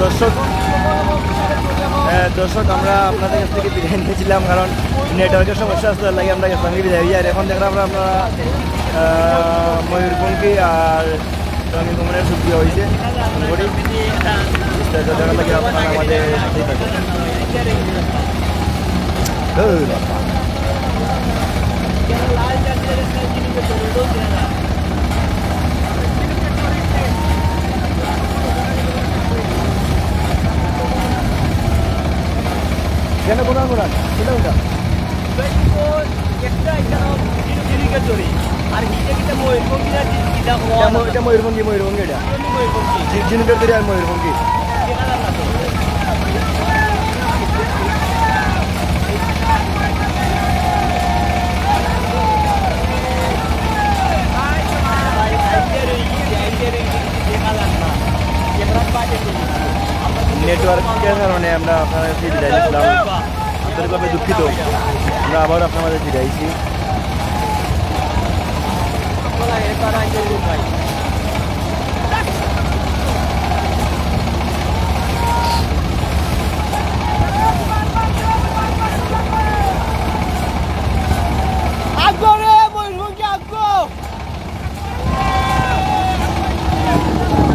দর্শক দর্শক আমরা আপনাদের কাছ থেকে বিদায় নিয়েছিলাম, কারণ নেটওয়ার্কের সমস্যা আসতে লাগে আমরা গেছিলাম বিদায় হয়ে। আর এখন দেখলাম আমরা ময়ূরপঙ্খী আর রঙিন ভ্রমণের সুবিধা হয়েছে দেখার লাগে আপনারা আমাদের সাথেই থাকেন। কেন কোরআন কোরআন সেটা ওটা এটা ময়ূরভঙ্গি ময়ূরভঙ্গি এটা ঝিনুকের তৈরি আর ময়ূরভঙ্গি। নেটওয়ার্কের কারণে আমরা আপনার কাছে বিদায় নিয়েছিলাম, আন্তরিকভাবে দুঃখিত। আমরা আবার আপনার মাঝে ফিরে আইছি।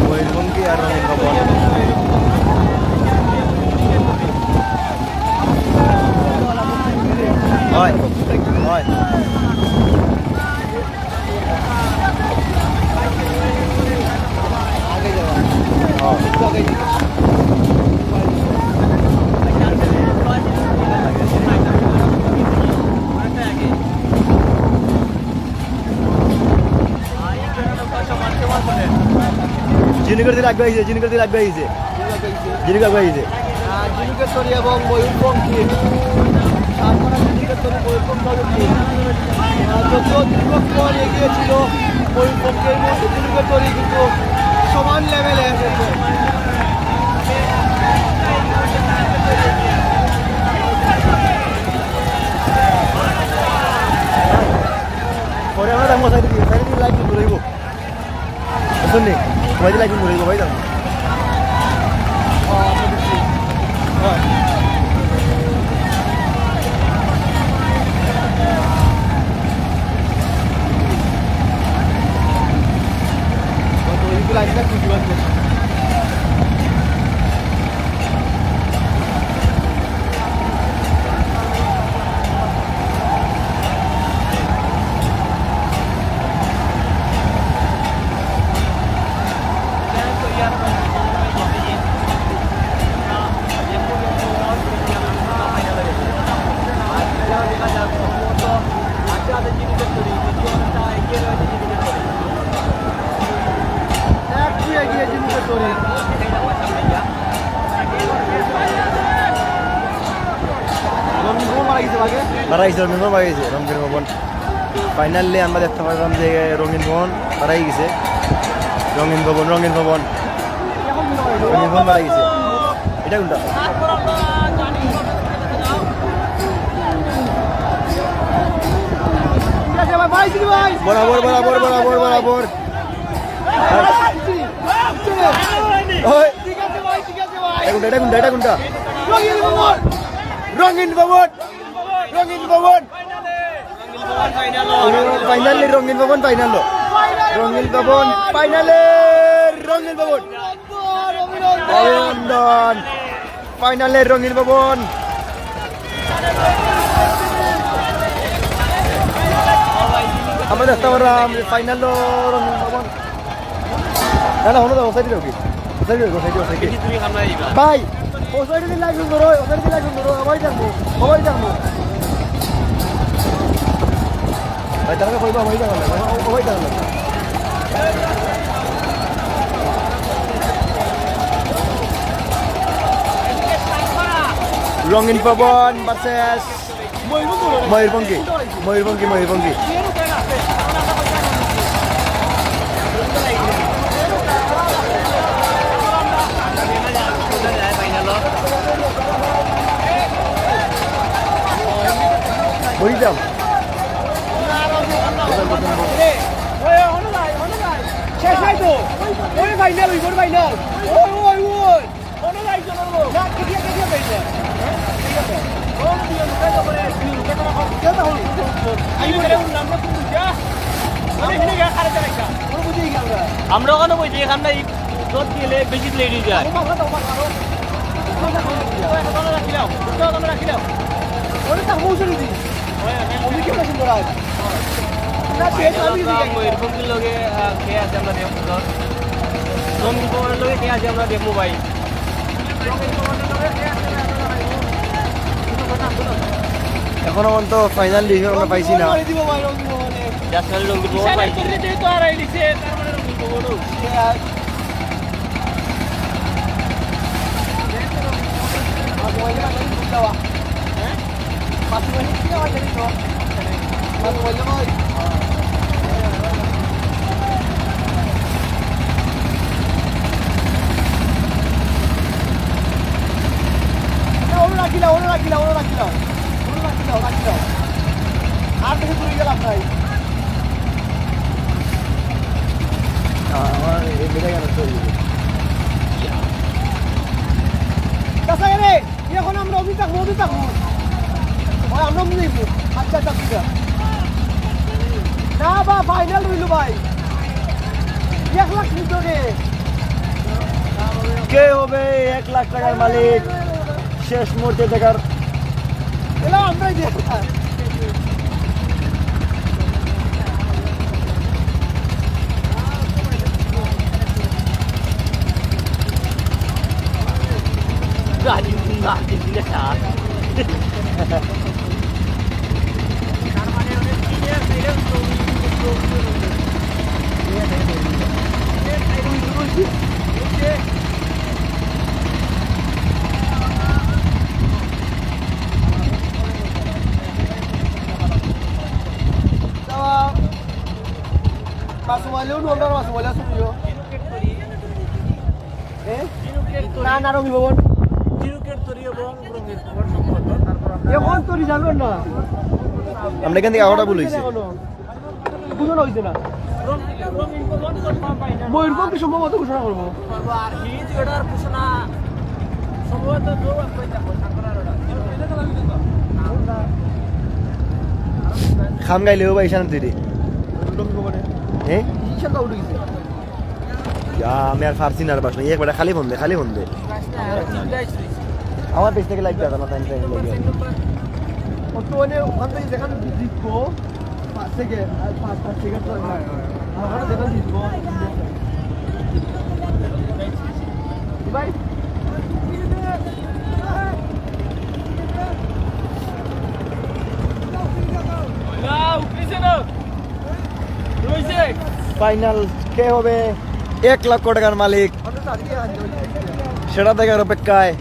ময়ূরভঙ্গি আর রঙিন ভবন হয় হয়। ঝিনুকের দিকে আগে হয়েছে, ঝিনুকের দিকে আগে হয়েছে, ঝিনুক আগে হয়েছে। ঝিনুকের তরি এবং ময়ূরপঙ্খী ঝিনুকের তরি ময়ূরপঙ্খী যদিও দীর্ঘক্ষণ এগিয়েছিল ময়ূরপঙ্খীর মধ্যে ঝিনুকের তরি কিন্তু সমান লেভেলে এসেছে। পরে আমরা দাম সাইড দিয়ে লাইক কিন্তু রইব শুননি সবাই লাইক কিন্তু রইব ভাই দাম। বাড়াইছে রঙিন ভবন বাড়াইছে রঙিন ভবন। ফাইনালি আমরা দেখতে পারলাম যে রঙিন ভবন বাড়াই গেছে। রঙিন ভবন রঙিন ভবন রঙিন ভবন বাড়াই গেছে। এটা কোনটা? বরাবর বরাবর বরাবর বরাবর এটা কোনটা এটা কোনটা? রঙিন ভবন রঙিন ভবন ফাইনালি রঙিন ভবন ফাইনাল রঙিন ভবন ফাইনালে রঙিন ভবন অভিনন্দন ফাইনালে রঙিন ভবন। আমরা দেখতে পারলাম ফাইনাল রঙিন ভবন। না না হলো তো ওসাইড কি ভাই ওসাইড দিন লাগবে ধরো ওসাইড দিন লাগবে ধরো সবাই যাবো ভাই তারা কইবা ভাই যাবো ভাই যাবো। রঙিন ভবন ভার্সেস ময়ূরভঙ্গি ময়ূরভঙ্গি ময়ূরভঙ্গি। বুঝলাম শেষ নাই তো ওই ফাইনাল ওই ফাইনাল ওই ওই ওই আমরা ওখানে বলছি এখানটা দুধ দিলে বেশি লেট হয়ে যায় এরকম লোকে খেয়ে আছে আমরা দেখবো রঙিন ভবনের লোকে খেয়ে আছে আমরা দেখবো ভাই এখনো পর্যন্ত ফাইনাল ডিসিশন আমরা পাইছি না। জাসমাল রঙিন ভবন পাইছি তো আর আইলিছে তার মানে রঙিন ভবনও আর বেশি দূরে গেলাম নাই আমার এই মেয়েটা কেন চলে যাবে কাছে রে এখন আমরা অবি থাকবো ভাই আমরা অবি যাইবো আচ্ছা না বা ফাইনাল হইলো ভাই 1 লাখ নিতে রে কে হবে 1 লাখ টাকার মালিক শেষ মুহূর্তে দেখার এলা আমরাই দিয়ে Argentina saat. Masuk Malaysia dulu, orang masuk Malaysia semua. না না রঙিন ভবন এখন তো জানবেন না আমরা এখান থেকে আওয়াটা ভুল হয়েছে বুঝানো হয়েছে না ময়ূরভঞ্জ কি সম্ভবত ঘোষণা করবো খাম গাইলেও বা ইশান তুই হ্যাঁ আমি আর ফারসি না আর বাস নাই একবার খালি ফোন দে আমার পেজ থেকে লাইক দাও না টাইম বর্তমানে ওখান থেকে যেখানে জিতবো 5 থেকে 5 সেকেন্ড ওখানে যেখানে জিতবো ভাই ফাইনাল কে হবে 1 লক্ষ টাকার মালিক সেটা দেখার অপেক্ষায়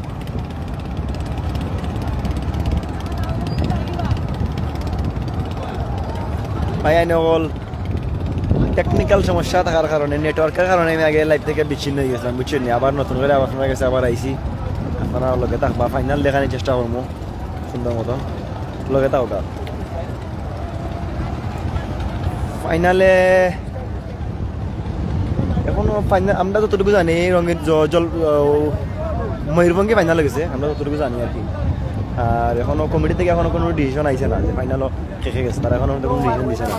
ভাই নকল টেকনিক্যাল সমস্যা থাকার কারণে নেটওয়ার্কের কারণে আমি আগে লাইভ থেকে বিচ্ছিন্ন হয়ে গেছিলাম বুঝছেন নি আবার নতুন করে আবার শোনা গেছে আবার আইসি আপনারা লগে থাকবা ফাইনাল দেখানোর চেষ্টা করবো সুন্দর মতন লগে থাকা ফাইনালে এখনো ফাইনাল আমরা যতটুকু জানি রঙের জল ময়ূরভঞ্জে ফাইনাল গেছে আমরা যতটুকু জানি আর কি আর এখনো কমিটি থেকে এখনো কোনো ডিসিশন আইছে না যে ফাইনালও শেষে গেছে তারা এখনো কোনো ডিসিশন দিছে না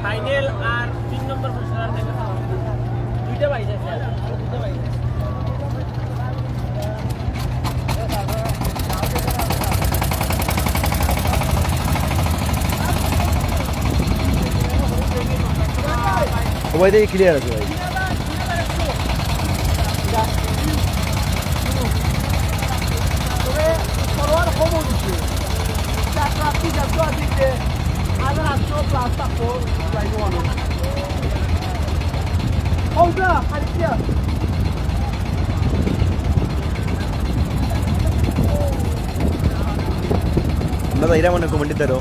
ফাইনাল আর 3 নম্বর পজিশন দুইটা বাইজ আছে দুইটা বাইজ সবাই থেকে ক্লিয়ার আছে ভাই আমরা এরা মনে কমেন্টে তারও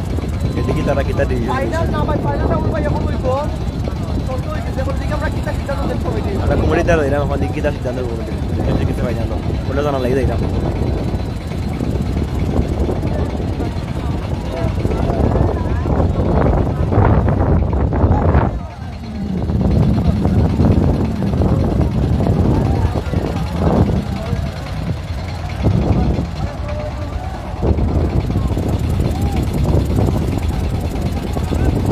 এদিকে তারা কিতা দিয়ে ফাইনাল না ভাই ফাইনালটা ওই ভাই এখন হইবো বলছি কি আমরা কিতা কিতা তো দেখতে পাইছি আমরা কমিটিতে যাইলাম এখন দিকে কিতা সিদ্ধান্ত কমিটি কিছু ফাইনাল বলে জানা লাগে যাইলাম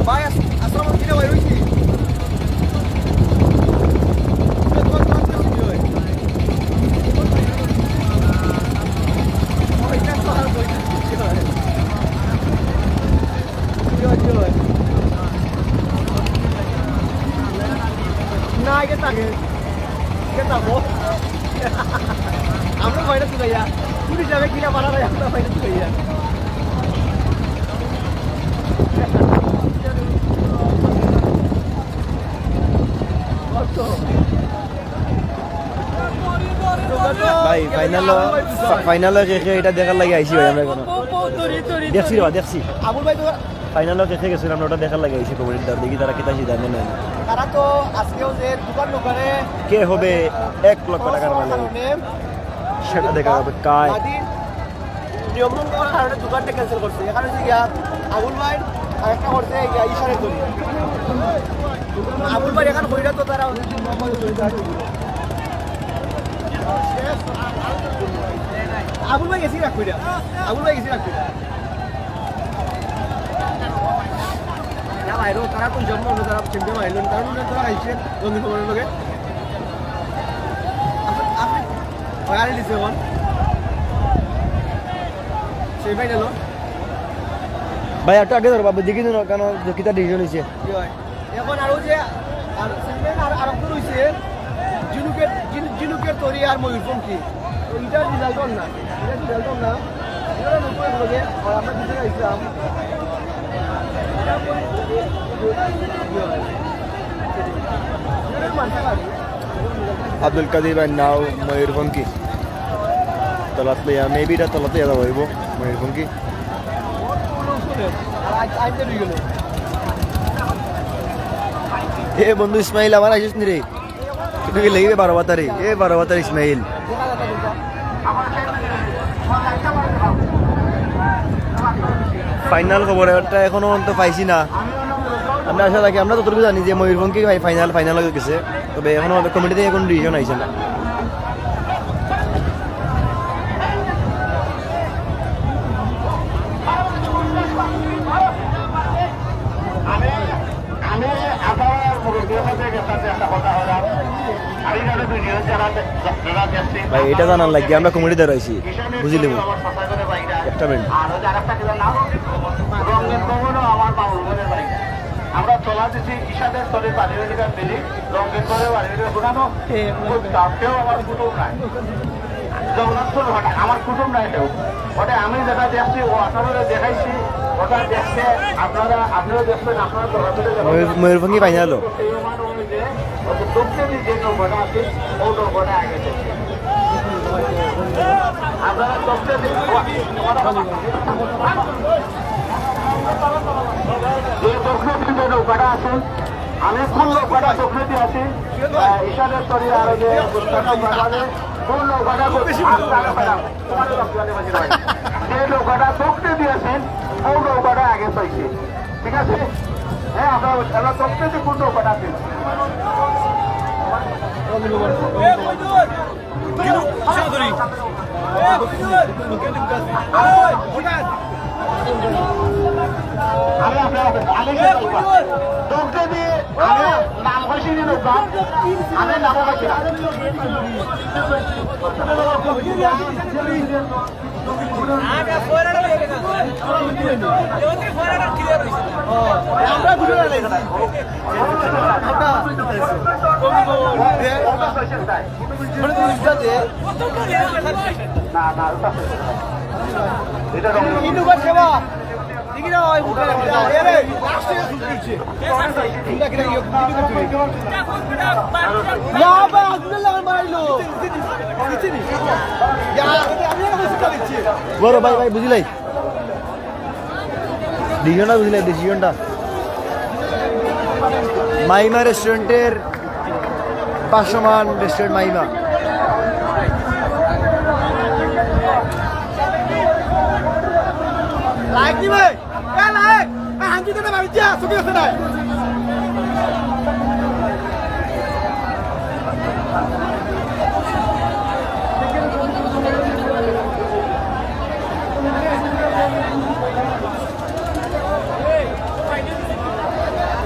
ভাই আসসালামু আলাইকুম ভাই রইছি না কে থাকে কে থাকবো আমরা ভাইরা তুলাইয়া পুলিশ যাবে কিনা পারা ভাই আমরা ভাইরা তুলাইয়া ভাই ফাইনাল রেখে এটা দেখার লাগে আইছি ভাই আমরা এখন দেখছি রে দেখছি আবুল ভাই তো ফাইনাল রেখে গেছিলাম আমরা ওটা দেখার লাগে আইছি কমিটির দর দেখি তারা কিতা সিদ্ধান্ত নেয় তারা তো আজকেও যে দোকান দোকানে কে হবে 1 লক্ষ টাকার মালিক সেটা দেখা যাবে কায় নিয়মন করার কারণে দোকানটা ক্যান্সেল করছে এখানে হচ্ছে গিয়া আবুল ভাই আর একটা করছে ইশারে করি আবুল ভাই এখন কইরা তো তারা আবুল ভাই গেছি রাখ কইরা আবুল ভাই গেছি রাখ কইরা না ভাই তারা কোন জন্ম হলো তারা চ্যাম্পিয়ন হইলো কারণ তারা আইছে রঙিন খবরের লগে আপনি গাড়ি দিছে কোন সেই ভাই গেল ভাই একটু আগে ধরো বাবু দেখি দিন কেন কিতা ডিসিশন হয়েছে কি হয় এখন আরো যে আর সেকেন্ড আর আরেকটা রইছে জিনুকের তরি আর ময়ূরপঙ্খী তো এটা রেজাল্ট না এটা রেজাল্ট না এটা নতুন লগে আর আমরা দিতে আইছিলাম আব্দুল কাদির ভাই নাও ময়ূরভঙ্গি তলাত লইয়া মেবি এটা তলাতে যাওয়া হইব ময়ূরভঙ্গি এ বন্ধু ইসমাইল আবার আসিস নি রে কিন্তু কি লেগে 12 তারিখ 12 তারিখ ইসমাইল ফাইনাল খবর একটা এখনো অন্ত পাইছি না আমরা আশা রাখি আমরা যতটুকু জানি যে ময়ূরভঙ্গি ফাইনাল হয়ে গেছে তবে এখনো কমিটি থেকে কোনো ডিসিশন আইছে না ভাই এটা জানার লাগে আমরা কমিটিতে রয়েছি বুঝলি একটা মিনিট আমরা চলা দিচ্ছি ঈশাদের স্তরে পারিবারিকার মিলি রঙের করে পারিবারিক ঘুরানো কেউ আমার কুটুম নাই জগন্নাথপুর ঘটা আমার কুটুম নাই কেউ ওটা আমি যেটা দেখছি ও আপনারা দেখাইছি ওটা দেখছে আপনারা দেখবেন আপনারা দৌড়াতে ময়ূরভঙ্গি ফাইনাল হলো সেই মান অনুযায়ী দক্ষিণে যে নৌকাটা আছে ও নৌকাটা আগে দেখছে আপনারা দক্ষিণে যে দক্ষিণে নৌকাটা আছে আমি কোন নৌকাটা দক্ষিণে আছি ঈশানের স্তরে আরো যে কোন নৌকাটা যে নৌকাটা দক্ষিণে দিয়েছেন ও নৌকাটা আগে পাইছে ঠিক আছে হ্যাঁ আমরা দক্ষিণে কোন নৌকাটা আছে আমি আপনার দক্ষিণে আমি নাম হয়েছি নৌকা আমি নাম হয়েছি বড় ভাই ভাই বুঝলাই ডিসিশনটা বুঝলাই ডিসিশনটা মাইমা রেস্টুরেন্টের পাশমান রেস্টুরেন্ট মাইমা। লাইক দিবে লাইক হাঁকি দিতে পারি যা ছবি আছে না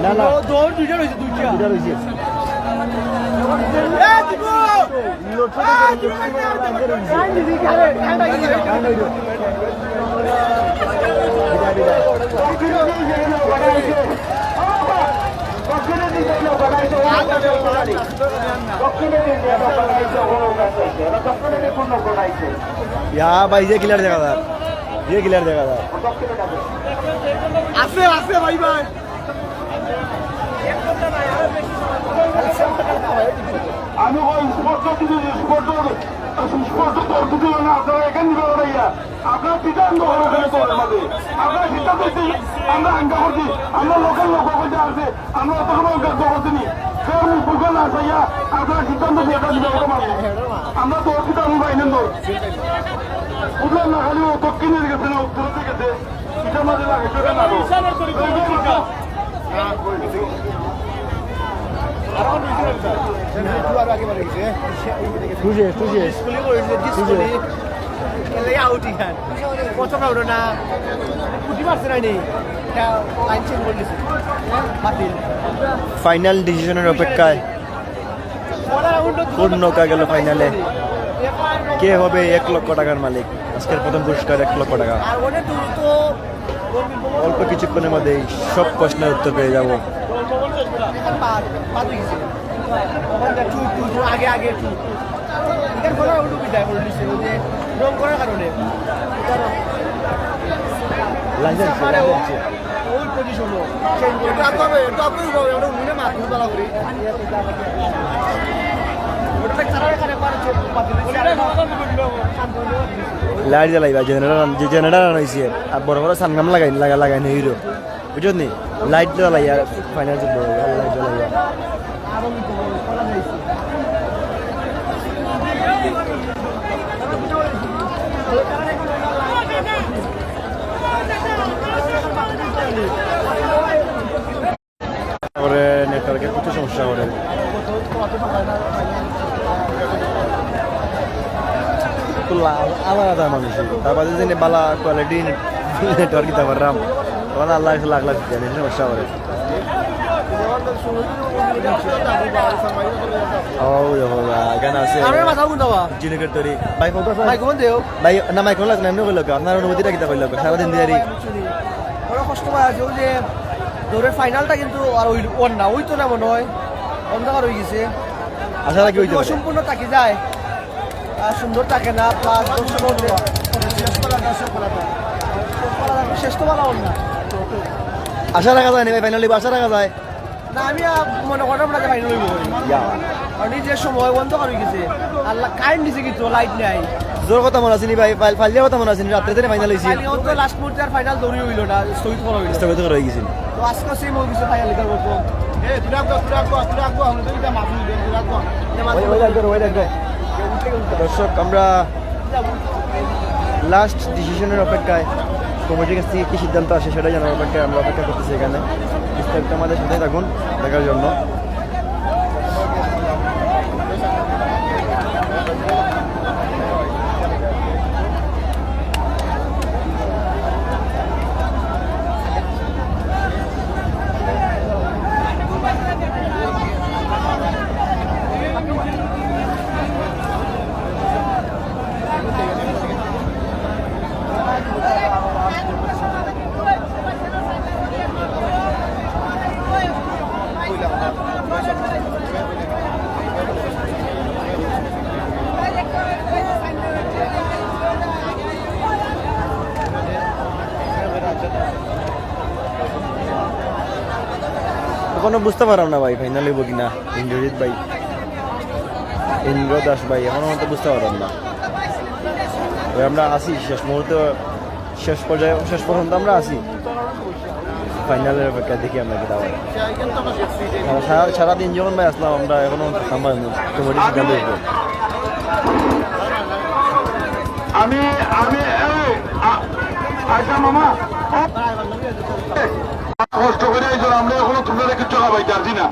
না না দৌড় দুইটা রয়েছে দুইটা এটা রয়েছে भाई ये क्लियर जगह था ये क्लियर जगह था আছে আছে ভাই ভাই আমি ওই স্পষ্ট স্পষ্ট দিল না আপনারা এখানে নিবে ওরাইয়া আপনার সিদ্ধান্ত হলো ওখানে তো আমাদের আপনার সিদ্ধান্ত আমরা আঙ্কা করছি আমরা লোকাল লোক বলতে আছে আমরা অত কোনো অঙ্কা করছিনি ফের মুখে না চাইয়া আপনার সিদ্ধান্ত দিয়ে এটা দিবে ওটা মানে আমরা তো অসুবিধা আমি পাইলেন তো বুঝলাম না খালি ও দক্ষিণের গেছে না উত্তরের গেছে এটার মাঝে লাগে সেটা না तुझे तुझे স্কুলে করেছে স্কুলে এলে আউটি খান প্রথম আউট না পুটি মারছে না নি লাইন চেঞ্জ করে দিছে বাতিল ফাইনাল ডিসিশনের অপেক্ষায় কোন নৌকা গেল ফাইনালে কে হবে 1 লক্ষ টাকার মালিক আজকের প্রথম পুরস্কার 1 লক্ষ টাকা আর ওটা তো অল্প কিছুক্ষণের মধ্যেই সব প্রশ্নের উত্তর পেয়ে যাব আগে আগে একটু এটার ফলে উল্টো বিদায় করে দিচ্ছে ওই যে রং করার কারণে ওই পজিশন লাইট জ্বালাইবা জেনারেটার আনাইছে আর বড় বড় সানগ্রাম লাগাই নি হিরো বুঝছো নি লাইট জ্বালাইয়া ফাইনাল লাইট জ্বালাইয়া তারপরে নেটওয়ার্কের প্রচুর সমস্যা করে আলাদা মানুষ তারপরে যদি বালা কোয়ালিটি নেটওয়ার্ক দিতে পারলাম তখন আল্লাহ লাখ লাখ সমস্যা করে এখানে আছে জিনিকের তৈরি ভাই ভাই না মাইক লাগছে না এমনি করলো আপনার অনুভূতিটা কিতা করলো সারাদিন দিয়ে কষ্ট পাওয়া আছে ওই যে দৌড়ের ফাইনালটা কিন্তু আর ওই না ওই তো না মনে হয় অন্ধকার হয়ে গেছে আশা রাখি হইতে পারে অসম্পূর্ণ তাকে যায় আর সুন্দর থাকে না প্লাস শেষ তো বলা না আশা রাখা যায় না ভাই ফাইনালি আশা রাখা যায় না আমি মনে করলাম না যে ফাইনাল হইব আর নিজের সময় অন্ধকার হয়ে গেছে আল্লাহ কারেন্ট দিছে কিন্তু লাইট নাই জোর কথা মনে আছে নি ভাই ফাইলের কথা মনে আছে নি রাত্রে থেকে ফাইনাল হইছে তো লাস্ট মুহূর্তে আর ফাইনাল দৌড়ি হইল না স্থগিত করা হইল স্থগিত করা হয়ে গেছে তো আজকে সেই মুভি কিছু ফাইনাল লিখার মতো দর্শক আমরা লাস্ট ডিসিশনের অপেক্ষায় কমিটির কাছ থেকে কি সিদ্ধান্ত আসে সেটাই জানার অপেক্ষায় আমরা অপেক্ষা করতেছি এখানে বিস্তারিত আমাদের সাথে থাকুন দেখার জন্য এখনো বুঝতে পারলাম না ভাই ফাইনাল হইব কিনা ইন্দ্রজিৎ ভাই ইন্দ্র দাস ভাই এখনো তো বুঝতে পারলাম না আমরা আসি শেষ মুহূর্তে শেষ পর্যায়ে শেষ পর্যন্ত আমরা আসি ফাইনালের অপেক্ষা দেখি আমরা কি দাওয়া সারাদিন যখন ভাই আসলাম আমরা এখনো থামবাই কমিটি সিদ্ধান্ত হইব। আমি আমি আচ্ছা মামা কষ্ট করে আইছো আমরা এখনো তোমরা কিছু খাবাই জানি না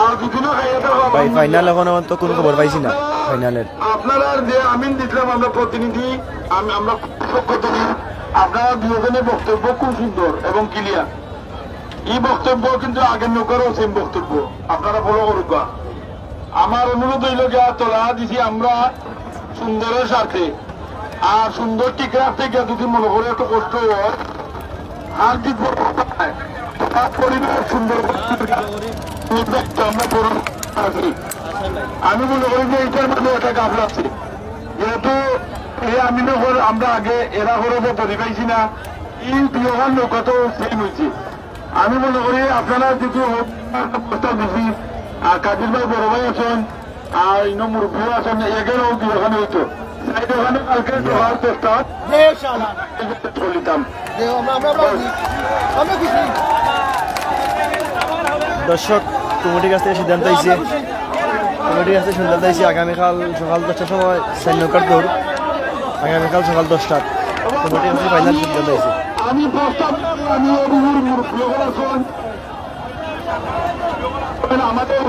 আর দুদিনও খাইয়ে দেবো ভাই ফাইনাল এখনো তো কোনো খবর পাইছি না ফাইনালের। আপনারা যে আমিন দিলাম আমরা প্রতিনিধি আমরা পক্ষ থেকে আপনারা দুজনের বক্তব্য খুব সুন্দর এবং ক্লিয়ার। এই বক্তব্য কিন্তু আগের নৌকারও সেম বক্তব্য আপনারা ফলো করুক। আমার অনুরোধ হইল যে তোলা দিছি আমরা সুন্দরের স্বার্থে আর সুন্দর ঠিক রাখতে গিয়ে যদি মনে করে একটু কষ্ট হয় আর যদি পরিবেশ সুন্দর আমরা করুন। আমি মনে করি যে এইটার মধ্যে একটা গাফলা আছে যেহেতু এই আমি আমরা আগে এরা হরবে পরি পাইছি না এই বিহার নৌকা তো সেম হয়েছে। আমি মনে করি আপনারা যদি প্রস্তাব দিচ্ছি আর কাজির ভাই বড় ভাই আছেন আর ইনো মুরব্বীও আছেন এগেরও ওখানে হইতো ওখানে কালকে যাওয়ার চেষ্টা চলিতাম। দর্শক কমিটির কাছ থেকে সিদ্ধান্ত হয়েছে কমিটির কাছ থেকে সিদ্ধান্ত হয়েছে আগামীকাল সকাল 10টার সময় নৌকার দৌড় আগামীকাল সকাল 10টার কমিটির কাছে ফাইনাল সিদ্ধান্ত হয়েছে। আমি প্রস্তাব আমি আমাদের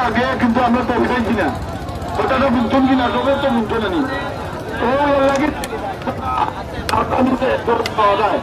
আগে কিন্তু আমরা তো খাইছি না ওটা তো বুঝছেন কিনা সবাই তো বুঝছেন না ও লাগে পাওয়া যায়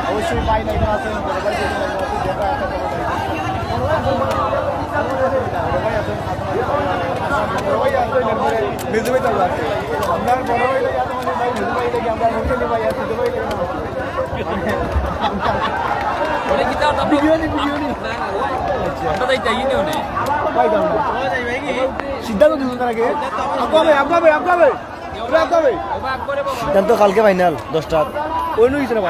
অবশ্যই পাই না আছেন আপনার বড় ভাই লাগে আমরা হোটেলে ভাই আছে দুবাই সিদ্ধান্ত দিব তার আগে আগাবে সিদ্ধান্ত কালকে ফাইনাল 10টা ওই নই না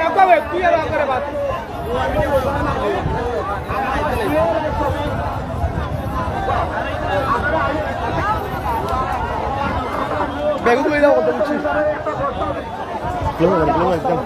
আগাবে তুই আর আগারে বাত বেগুন লই দাও কত কিছু একদম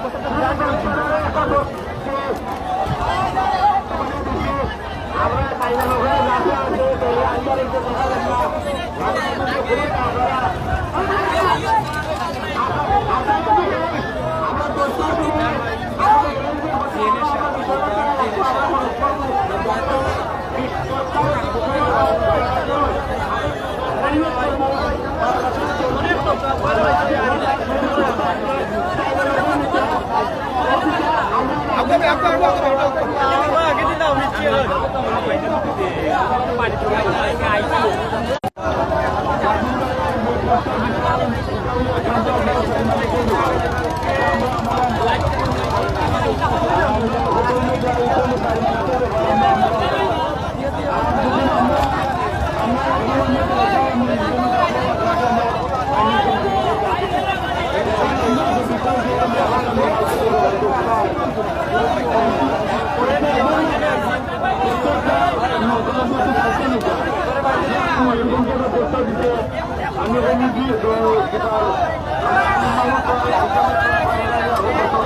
আমি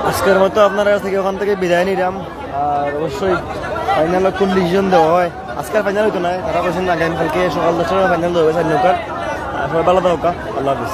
আজকের মতো আপনার কাছ থেকে ওখান থেকে বিদায় নিলাম। আর অবশ্যই ফাইনাল কোন ডিসিশন দেওয়া হয়, আজকের ফাইনাল হইতো না, তারা বলছেন আগামীকালকে সকাল 10টার ফাইনাল দেওয়া হবে 4 নৌকার। সবাই ভালো থাকুক, আল্লাহ হাফিজ।